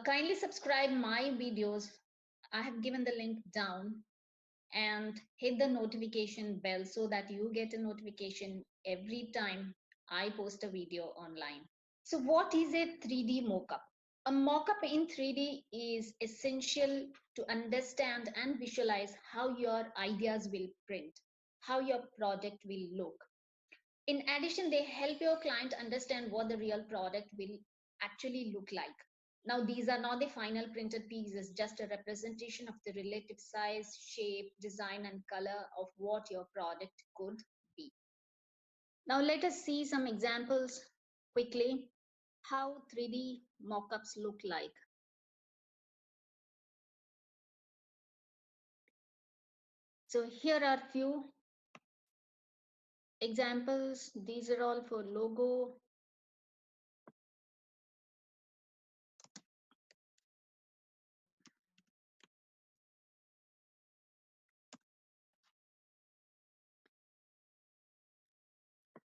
Kindly subscribe my videos. I have given the link down, and hit the notification bell so that you get a notification every time I post a video online. So what is a 3D mockup? A mockup in 3D is essential to understand and visualize how your ideas will print, how your product will look. In addition, they help your client understand what the real product will actually look like. Now, these are not the final printed pieces, just a representation of the relative size, shape, design, and color of what your product could be. Now, let us see some examples quickly how 3D mockups look like. So here are few examples. These are all for logo.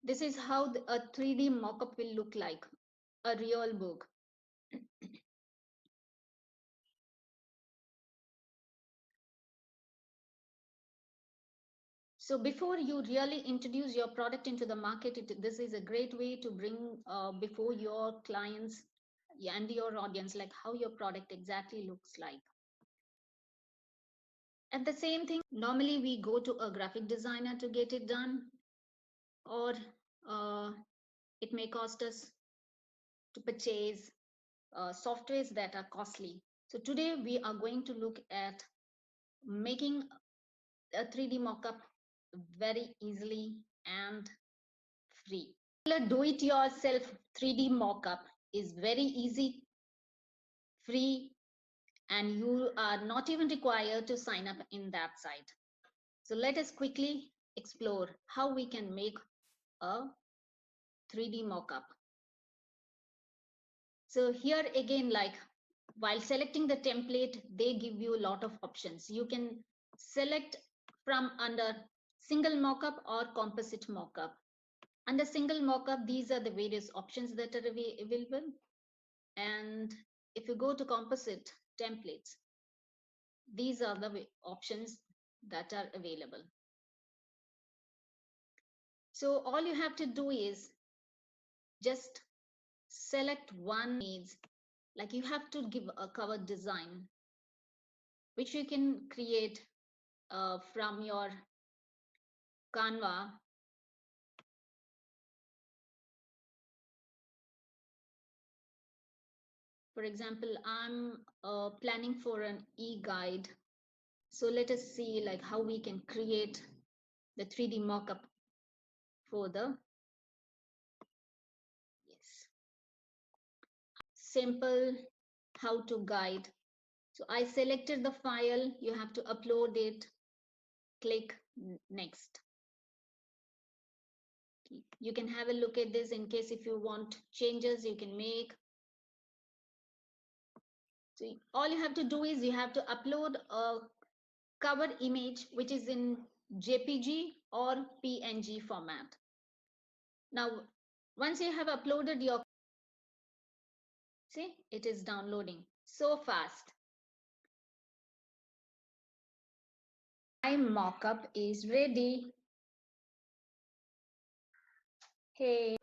This is how a 3D mockup will look like, a real book. So before you really introduce your product into the market, this is a great way to bring before your clients and your audience, like how your product exactly looks like. And the same thing, normally we go to a graphic designer to get it done, or it may cost us to purchase softwares that are costly. So today we are going to look at making a 3D mockup very easily and free. Do it yourself 3D mockup is very easy, free, and you are not even required to sign up in that site. So let us quickly explore how we can make a 3D mockup. So here again, like while selecting the template, they give you a lot of options. You can select from under single mockup or composite mockup. Under single mockup, these are the various options that are available. And if you go to composite templates, these are the options that are available. So all you have to do is just select one needs, like you have to give a cover design, which you can create from your Canva. For example, I'm planning for an e-guide. So let us see like how we can create the 3D mockup for the, yes, simple how to guide. So I selected the file, you have to upload it, click next. You can have a look at this in case if you want changes you can make. So all you have to do is you have to upload a cover image which is in JPG or PNG format. Now, once you have uploaded your, see, it is downloading so fast. My mockup is ready. Hey.